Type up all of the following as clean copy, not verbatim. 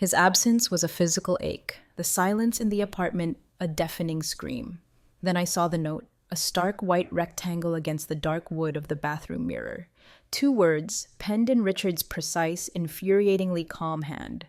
His absence was a physical ache, the silence in the apartment a deafening scream. Then I saw the note, a stark white rectangle against the dark wood of the bathroom mirror. Two words, penned in Richard's precise, infuriatingly calm hand.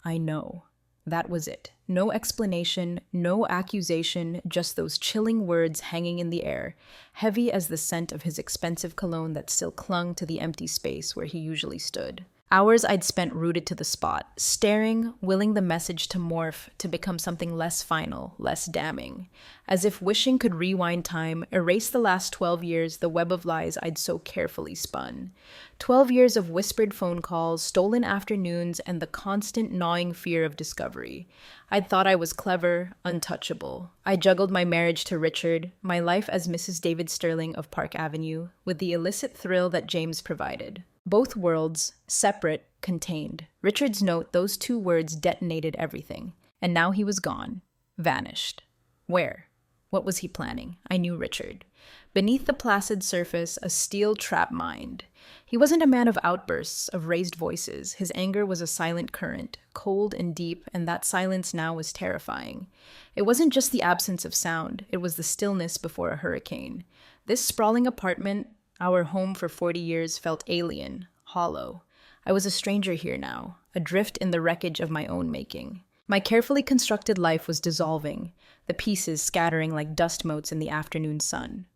I know. That was it. No explanation, no accusation, just those chilling words hanging in the air, heavy as the scent of his expensive cologne that still clung to the empty space where he usually stood. Hours I'd spent rooted to the spot, staring, willing the message to morph, to become something less final, less damning. As if wishing could rewind time, erase the last 12 years, the web of lies I'd so carefully spun. 12 years of whispered phone calls, stolen afternoons, and the constant gnawing fear of discovery. I'd thought I was clever, untouchable. I juggled my marriage to Richard, my life as Mrs. David Sterling of Park Avenue, with the illicit thrill that James provided. Both worlds, separate, contained. Richard's note, those two words detonated everything. And now he was gone. Vanished. Where? What was he planning? I knew Richard. Beneath the placid surface, a steel trap mind. He wasn't a man of outbursts, of raised voices. His anger was a silent current, cold and deep, and that silence now was terrifying. It wasn't just the absence of sound. It was the stillness before a hurricane. This sprawling apartment, our home for 40 years, felt alien, hollow. I was a stranger here now, adrift in the wreckage of my own making. My carefully constructed life was dissolving, the pieces scattering like dust motes in the afternoon sun.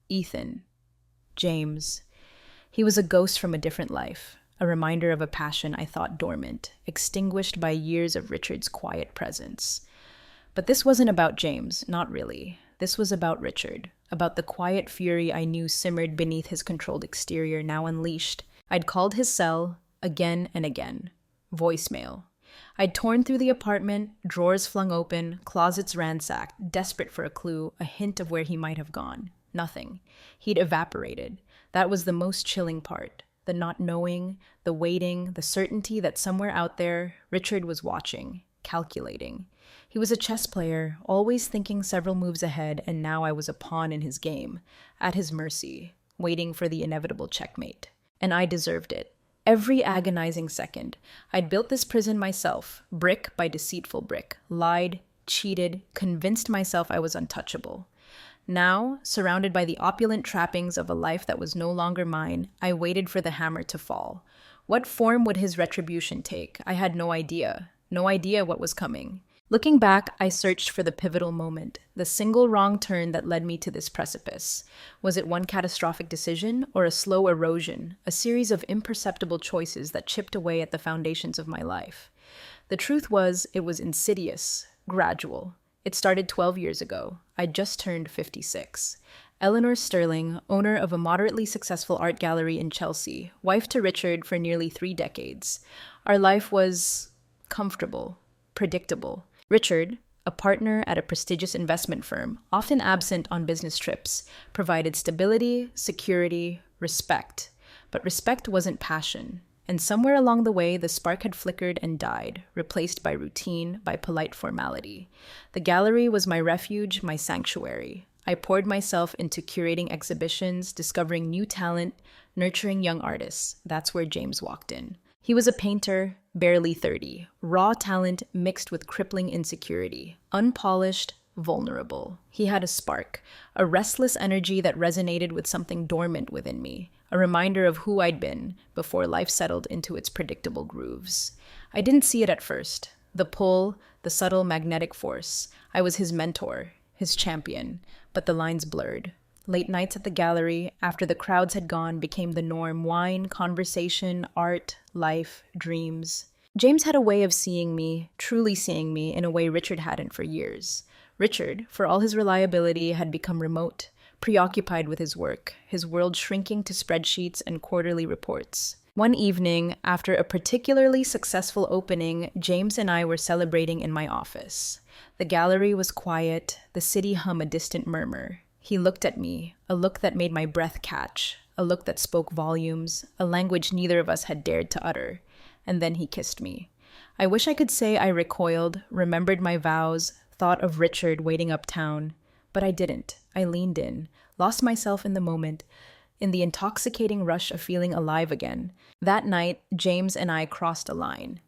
Ethan. James. He was a ghost from a different life, a reminder of a passion I thought dormant, extinguished by years of Richard's quiet presence. But this wasn't about James, not really. This was about Richard, about the quiet fury I knew simmered beneath his controlled exterior, now unleashed. I'd called his cell again and again. Voicemail. I'd torn through the apartment, drawers flung open, closets ransacked, desperate for a clue, a hint of where he might have gone. Nothing. He'd evaporated. That was the most chilling part. The not knowing, the waiting, the certainty that somewhere out there, Richard was watching, calculating. He was a chess player, always thinking several moves ahead, and now I was a pawn in his game, at his mercy, waiting for the inevitable checkmate. And I deserved it. Every agonizing second. I'd built this prison myself, brick by deceitful brick, lied, cheated, convinced myself I was untouchable. Now, surrounded by the opulent trappings of a life that was no longer mine, I waited for the hammer to fall. What form would his retribution take? I had no idea. No idea what was coming. Looking back, I searched for the pivotal moment, the single wrong turn that led me to this precipice. Was it one catastrophic decision or a slow erosion, a series of imperceptible choices that chipped away at the foundations of my life? The truth was, it was insidious, gradual. It started 12 years ago. I'd just turned 56. Eleanor Sterling, owner of a moderately successful art gallery in Chelsea, wife to Richard for nearly 3 decades. Our life was comfortable, predictable. Richard, a partner at a prestigious investment firm, often absent on business trips, provided stability, security, respect. But respect wasn't passion. And somewhere along the way, the spark had flickered and died, replaced by routine, by polite formality. The gallery was my refuge, my sanctuary. I poured myself into curating exhibitions, discovering new talent, nurturing young artists. That's where James walked in. He was a painter, barely 30, raw talent mixed with crippling insecurity, unpolished, vulnerable. He had a spark, a restless energy that resonated with something dormant within me, a reminder of who I'd been before life settled into its predictable grooves. I didn't see it at first. The pull, the subtle magnetic force. I was his mentor, his champion, but the lines blurred. Late nights at the gallery, after the crowds had gone, became the norm. Wine, conversation, art, life, dreams. James had a way of seeing me, truly seeing me, in a way Richard hadn't for years. Richard, for all his reliability, had become remote, preoccupied with his work, his world shrinking to spreadsheets and quarterly reports. One evening, after a particularly successful opening, James and I were celebrating in my office. The gallery was quiet, the city hum a distant murmur. He looked at me, a look that made my breath catch, a look that spoke volumes, a language neither of us had dared to utter. And then he kissed me. I wish I could say I recoiled, remembered my vows, thought of Richard waiting uptown. But I didn't. I leaned in, lost myself in the moment, in the intoxicating rush of feeling alive again. That night, James and I crossed a line.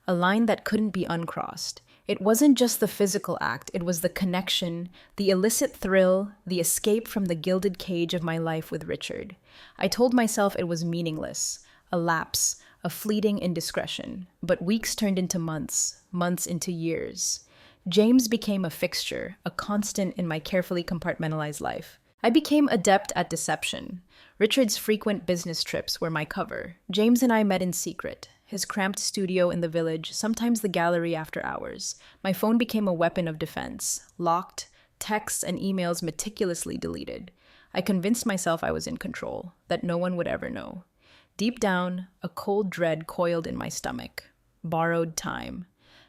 a line that couldn't be uncrossed. It wasn't just the physical act, it was the connection, the illicit thrill, the escape from the gilded cage of my life with Richard. I told myself it was meaningless, a lapse, a fleeting indiscretion. But weeks turned into months, months into years. James became a fixture, a constant in my carefully compartmentalized life. I became adept at deception. Richard's frequent business trips were my cover. James and I met in secret. His cramped studio in the village, sometimes the gallery after hours. My phone became a weapon of defense, locked, texts and emails meticulously deleted. I convinced myself I was in control, that no one would ever know. Deep down, a cold dread coiled in my stomach. Borrowed time.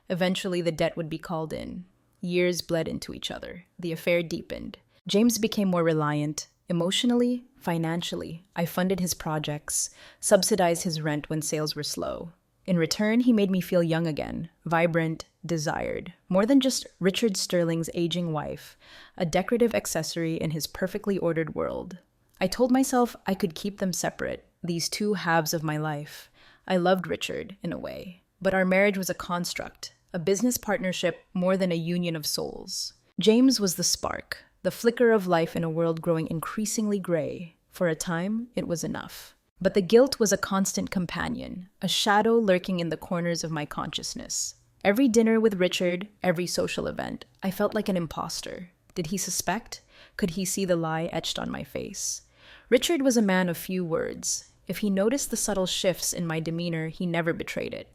Eventually, the debt would be called in. Years bled into each other. The affair deepened. James became more reliant. Emotionally, financially, I funded his projects, subsidized his rent when sales were slow. In return, he made me feel young again, vibrant, desired. More than just Richard Sterling's aging wife, a decorative accessory in his perfectly ordered world. I told myself I could keep them separate, these two halves of my life. I loved Richard, in a way, but our marriage was a construct, a business partnership more than a union of souls. James was the spark, the flicker of life in a world growing increasingly gray. For a time, it was enough. But the guilt was a constant companion, a shadow lurking in the corners of my consciousness. Every dinner with Richard, every social event, I felt like an imposter. Did he suspect? Could he see the lie etched on my face? Richard was a man of few words. If he noticed the subtle shifts in my demeanor, he never betrayed it.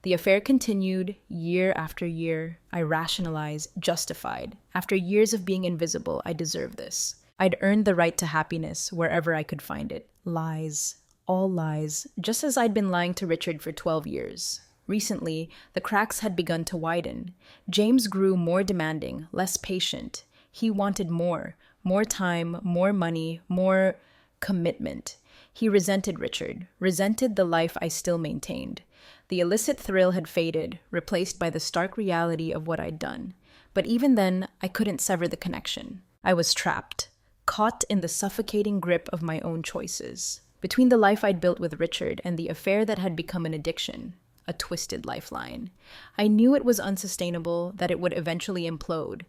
The affair continued, year after year. I rationalized, justified. After years of being invisible, I deserved this. I'd earned the right to happiness wherever I could find it. Lies. All lies. Just as I'd been lying to Richard for 12 years. Recently, the cracks had begun to widen. James grew more demanding, less patient. He wanted more. More time, more money, more commitment. He resented Richard, resented the life I still maintained. The illicit thrill had faded, replaced by the stark reality of what I'd done. But even then, I couldn't sever the connection. I was trapped, caught in the suffocating grip of my own choices. Between the life I'd built with Richard and the affair that had become an addiction, a twisted lifeline. I knew it was unsustainable, that it would eventually implode.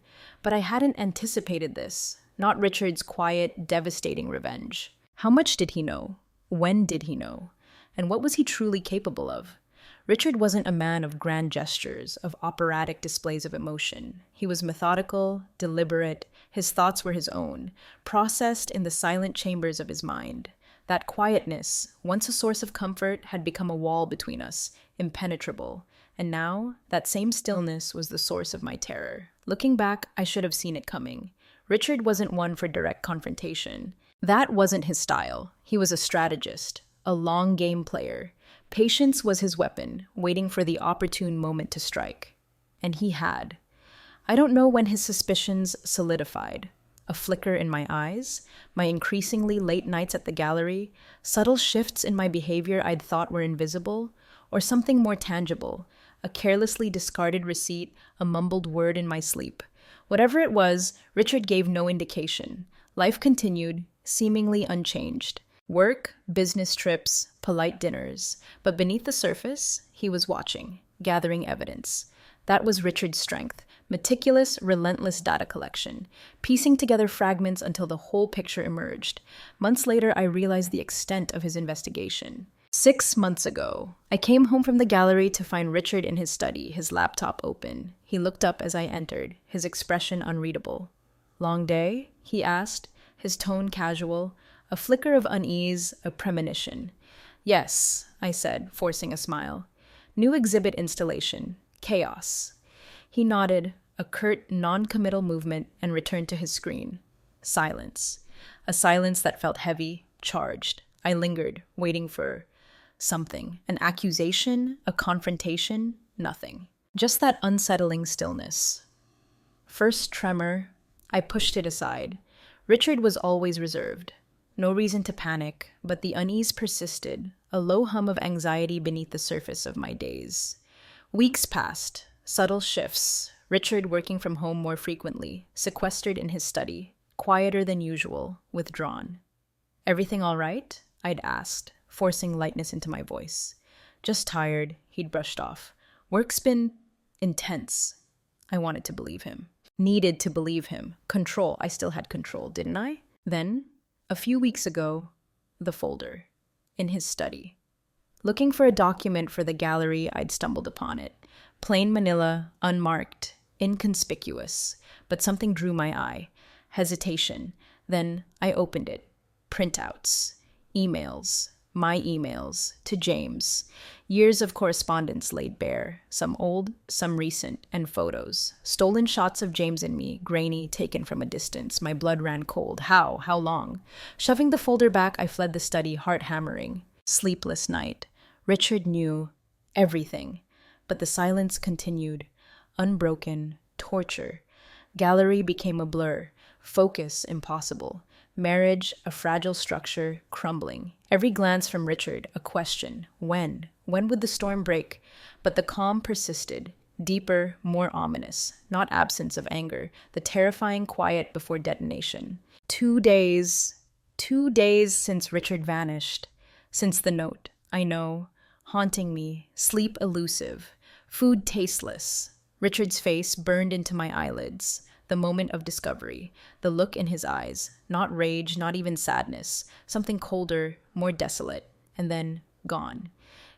But I hadn't anticipated this, not Richard's quiet, devastating revenge. How much did he know? When did he know? And what was he truly capable of? Richard wasn't a man of grand gestures, of operatic displays of emotion. He was methodical, deliberate. His thoughts were his own, processed in the silent chambers of his mind. That quietness, once a source of comfort, had become a wall between us, impenetrable. And now, that same stillness was the source of my terror. Looking back, I should have seen it coming. Richard wasn't one for direct confrontation. That wasn't his style. He was a strategist, a long game player. Patience was his weapon, waiting for the opportune moment to strike. And he had. I don't know when his suspicions solidified. A flicker in my eyes, my increasingly late nights at the gallery, subtle shifts in my behavior I'd thought were invisible, or something more tangible, a carelessly discarded receipt, a mumbled word in my sleep. Whatever it was, Richard gave no indication. Life continued, seemingly unchanged. Work, business trips, polite dinners. But beneath the surface, he was watching, gathering evidence. That was Richard's strength. Meticulous, relentless data collection, piecing together fragments until the whole picture emerged. Months later, I realized the extent of his investigation. 6 months ago, I came home from the gallery to find Richard in his study, his laptop open. He looked up as I entered, his expression unreadable. "Long day?" he asked, his tone casual, a flicker of unease, a premonition. "Yes," I said, forcing a smile. "New exhibit installation. Chaos." He nodded, a curt, non-committal movement, and returned to his screen. Silence. A silence that felt heavy, charged. I lingered, waiting for something. An accusation? A confrontation? Nothing. Just that unsettling stillness. First tremor. I pushed it aside. Richard was always reserved. No reason to panic, but the unease persisted, a low hum of anxiety beneath the surface of my daze. Weeks passed, subtle shifts, Richard working from home more frequently, sequestered in his study, quieter than usual, withdrawn. "Everything all right?" I'd asked, forcing lightness into my voice. "Just tired," he'd brushed off. Work's been intense. I wanted to believe him. Needed to believe him. Control. I still had control, didn't I? Then, a few weeks ago, the folder. In his study. Looking for a document for the gallery, I'd stumbled upon it. Plain manila, unmarked, inconspicuous. But something drew my eye. Hesitation. Then I opened it. Printouts. Emails. My emails. To James. Years of correspondence laid bare. Some old, some recent, and photos. Stolen shots of James and me, grainy, taken from a distance. My blood ran cold. How? How long? Shoving the folder back, I fled the study, heart hammering. Sleepless night. Richard knew everything. But the silence continued. Unbroken. Torture. Gallery became a blur. Focus impossible. Marriage, a fragile structure, crumbling. Every glance from Richard, a question. When? When would the storm break? But the calm persisted. Deeper, more ominous. Not absence of anger. The terrifying quiet before detonation. 2 days. 2 days since Richard vanished. Since the note. I know. Haunting me. Sleep elusive. Food tasteless. Richard's face burned into my eyelids. The moment of discovery, the look in his eyes, not rage, not even sadness, something colder, more desolate, and then gone.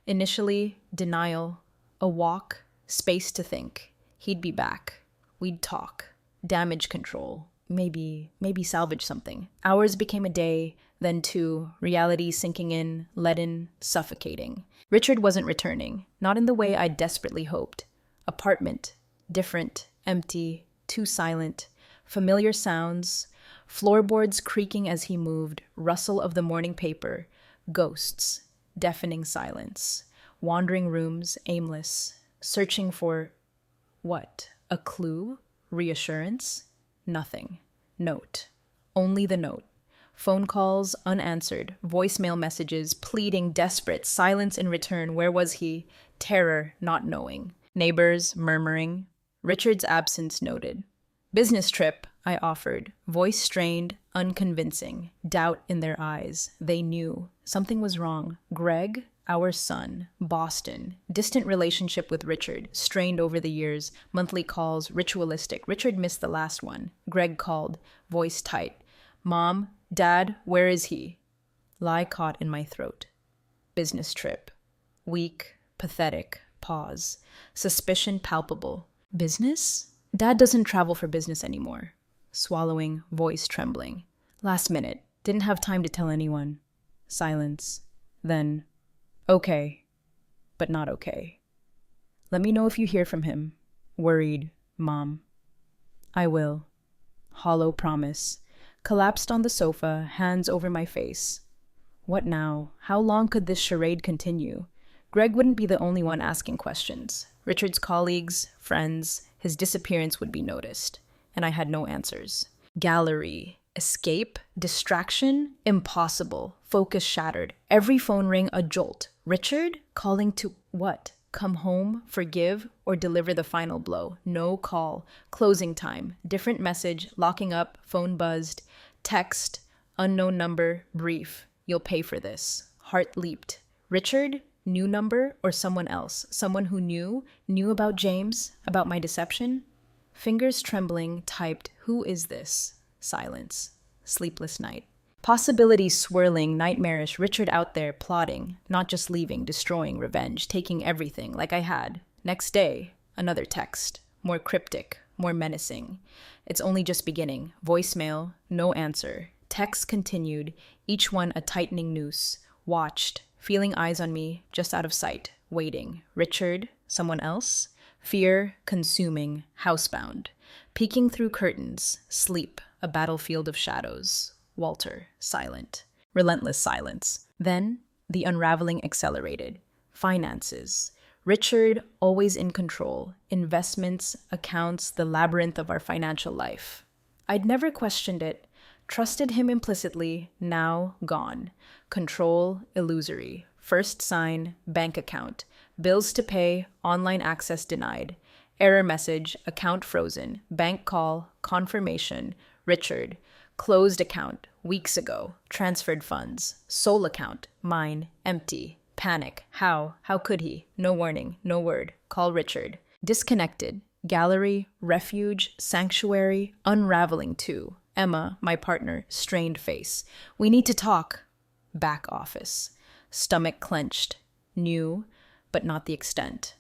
Initially, denial, a walk, space to think. He'd be back. We'd talk. Damage control. Maybe salvage something. Hours became a day, then 2, reality sinking in, leaden, suffocating. Richard wasn't returning, not in the way I desperately hoped. Apartment, different, empty, too silent, familiar sounds, floorboards creaking as he moved, rustle of the morning paper, ghosts, deafening silence, wandering rooms, aimless, searching for what? A clue? Reassurance? Nothing. Note. Only the note. Phone calls unanswered, voicemail messages, pleading, desperate, silence in return. Where was he? Terror, not knowing. Neighbors murmuring. Richard's absence noted. Business trip, I offered, voice strained, unconvincing, doubt in their eyes. They knew. Something was wrong. Greg, our son, Boston, distant relationship with Richard, strained over the years, monthly calls, ritualistic. Richard missed the last one. Greg called, voice tight. Mom, Dad, where is he? Lie caught in my throat. Business trip. Weak, pathetic, pause. Suspicion palpable. Business? Dad doesn't travel for business anymore. Swallowing, voice trembling. Last minute. Didn't have time to tell anyone. Silence. Then, okay, but not okay. Let me know if you hear from him. Worried, Mom. I will. Hollow promise. Collapsed on the sofa, hands over my face. What now? How long could this charade continue? Greg wouldn't be the only one asking questions. Richard's colleagues, friends, his disappearance would be noticed. And I had no answers. Gallery. Escape. Distraction. Impossible. Focus shattered. Every phone ring a jolt. Richard? Calling to what? Come home, forgive, or deliver the final blow. No call. Closing time. Different message. Locking up. Phone buzzed. Text. Unknown number. Brief. You'll pay for this. Heart leaped. Richard? New number or someone else? Someone who knew about James, about my deception? Fingers trembling, typed, who is this? Silence. Sleepless night. Possibilities swirling, nightmarish, Richard out there plotting, not just leaving, destroying, revenge, taking everything like I had. Next day, another text, more cryptic, more menacing. It's only just beginning. Voicemail, no answer. Texts continued, each one a tightening noose. Watched. Feeling eyes on me, just out of sight, waiting. Richard, someone else? Fear, consuming, housebound. Peeking through curtains, sleep, a battlefield of shadows. Walter, silent. Relentless silence. Then, the unraveling accelerated. Finances. Richard, always in control. Investments, accounts, the labyrinth of our financial life. I'd never questioned it. Trusted him implicitly, now gone. Control, illusory. First sign, bank account. Bills to pay, online access denied. Error message, account frozen. Bank call, confirmation. Richard, closed account, weeks ago. Transferred funds. Sole account, mine, empty. Panic. How? How could he? No warning, no word. Call Richard. Disconnected. Gallery, refuge, sanctuary, unraveling too. Emma, my partner, strained face. We need to talk. Back office. Stomach clenched. New, but not the extent.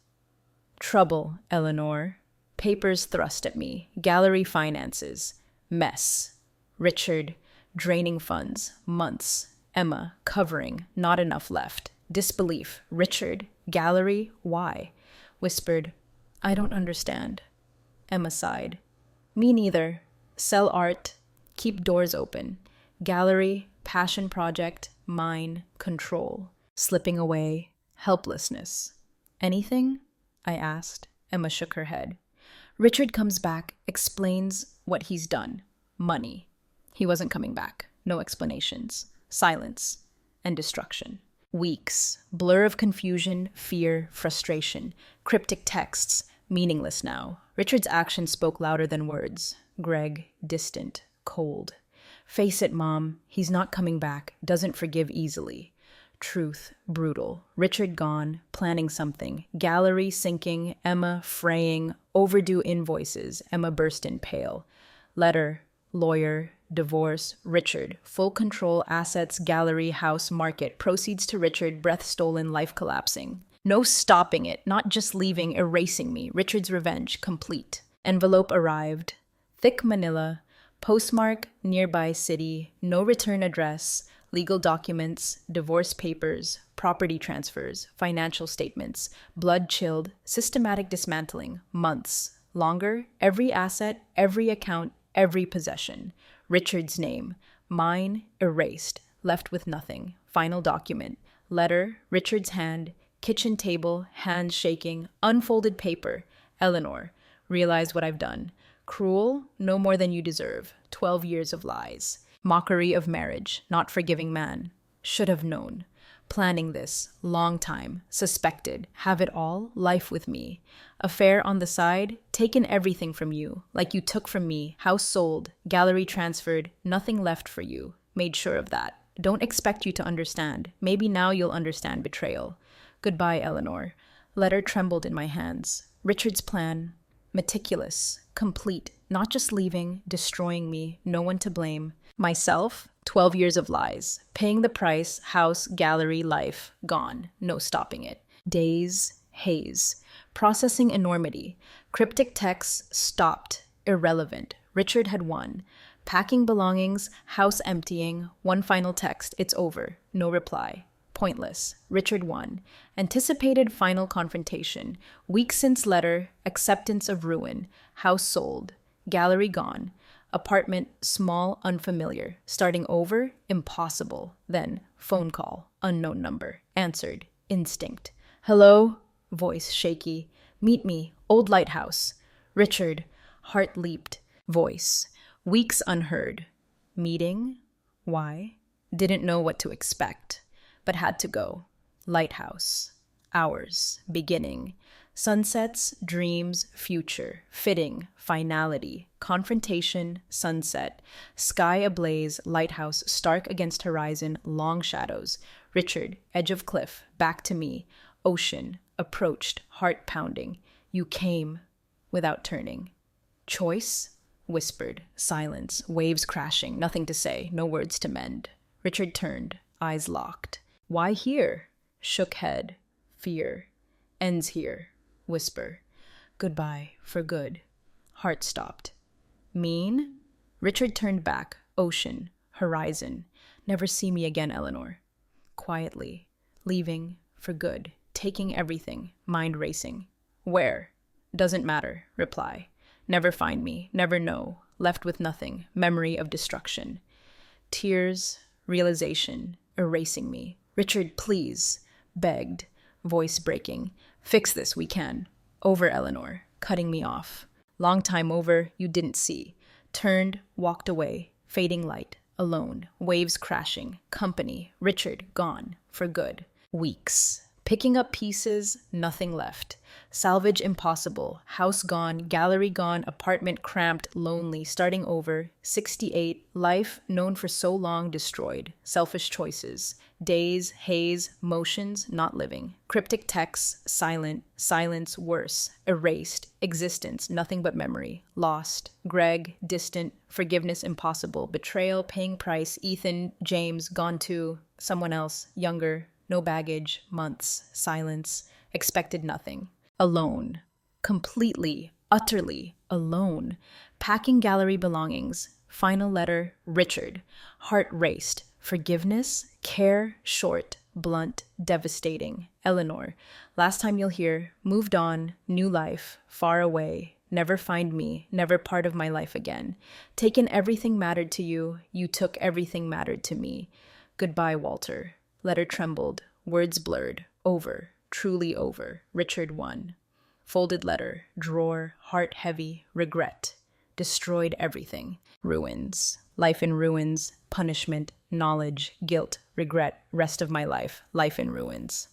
Trouble, Eleanor. Papers thrust at me. Gallery finances. Mess. Richard, draining funds. Months. Emma, covering. Not enough left. Disbelief. Richard, gallery, why? Whispered, I don't understand. Emma sighed. Me neither. Sell art. Keep doors open. Gallery, passion project, mine, control. Slipping away. Helplessness. Anything? I asked. Emma shook her head. Richard comes back, explains what he's done. Money. He wasn't coming back. No explanations. Silence. And destruction. Weeks. Blur of confusion, fear, frustration. Cryptic texts. Meaningless now. Richard's actions spoke louder than words. Greg, distant, cold. Face it, Mom. He's not coming back. Doesn't forgive easily. Truth, brutal. Richard gone, planning something. Gallery sinking, Emma fraying, overdue invoices. Emma burst in pale. Letter, lawyer, divorce, Richard. Full control, assets, gallery, house, market. Proceeds to Richard, breath stolen, life collapsing. No stopping it, not just leaving, erasing me. Richard's revenge, complete. Envelope arrived. Thick manila. Postmark, nearby city. No return address. Legal documents, divorce papers, property transfers, financial statements, blood-chilled, systematic dismantling, months. Longer, every asset, every account, every possession. Richard's name, mine, erased, left with nothing. Final document, letter, Richard's hand, kitchen table, hands shaking, unfolded paper. Eleanor, realize what I've done. Cruel, no more than you deserve. 12 years of lies. Mockery of marriage, not forgiving man. Should have known. Planning this, long time. Suspected, have it all, life with me. Affair on the side, taken everything from you, like you took from me, house sold, gallery transferred, nothing left for you. Made sure of that. Don't expect you to understand. Maybe now you'll understand betrayal. Goodbye, Eleanor. Letter trembled in my hands. Richard's plan, meticulous, complete, not just leaving, destroying me, no one to blame. Myself, 12 years of lies. Paying the price, house, gallery, life, gone. No stopping it. Days, haze. Processing enormity. Cryptic texts, stopped. Irrelevant. Richard had won. Packing belongings, house emptying. One final text, it's over. No reply. Pointless. Richard won. Anticipated final confrontation. Weeks since letter, acceptance of ruin. House sold. Gallery gone. Apartment, small, unfamiliar. Starting over, impossible. Then, phone call, unknown number. Answered, instinct. Hello? Voice shaky. Meet me, old lighthouse. Richard, heart leaped. Voice, weeks unheard. Meeting? Why? Didn't know what to expect, but had to go. Lighthouse. Hours, beginning. Sunsets, dreams, future, fitting, finality, confrontation, sunset, sky ablaze, lighthouse, stark against horizon, long shadows, Richard, edge of cliff, back to me, ocean, approached, heart pounding, you came, without turning. Choice? Whispered, silence, waves crashing, nothing to say, no words to mend. Richard turned, eyes locked. Why here? Shook head, fear, ends here. Whisper. Goodbye, for good. Heart stopped. Mean? Richard turned back. Ocean. Horizon. Never see me again, Eleanor. Quietly. Leaving. For good. Taking everything. Mind racing. Where? Doesn't matter. Reply. Never find me. Never know. Left with nothing. Memory of destruction. Tears. Realization. Erasing me. Richard, please. Begged. Voice breaking. Fix this, we can. Over, Eleanor. Cutting me off. Long time over, you didn't see. Turned, walked away. Fading light. Alone. Waves crashing. Company. Richard, gone. For good. Weeks. Picking up pieces, nothing left. Salvage impossible. House gone, gallery gone, apartment cramped, lonely, starting over. 68. Life, known for so long, destroyed. Selfish choices. Days, haze, motions, not living. Cryptic texts, silent, silence, worse. Erased. Existence, nothing but memory. Lost. Greg, distant. Forgiveness impossible. Betrayal, paying price. Ethan, James, gone to someone else, younger. No baggage, months, silence, expected nothing. Alone. Completely, utterly alone. Packing gallery belongings. Final letter, Richard. Heart raced. Forgiveness, care, short, blunt, devastating. Eleanor. Last time you'll hear, moved on, new life, far away. Never find me, never part of my life again. Taken everything mattered to you, you took everything mattered to me. Goodbye, Walter. Letter trembled, words blurred. Over, truly over. Richard 1. Folded letter, drawer, heart heavy, regret. Destroyed everything. Ruins. Life in ruins, punishment, knowledge, guilt, regret, rest of my life, life in ruins.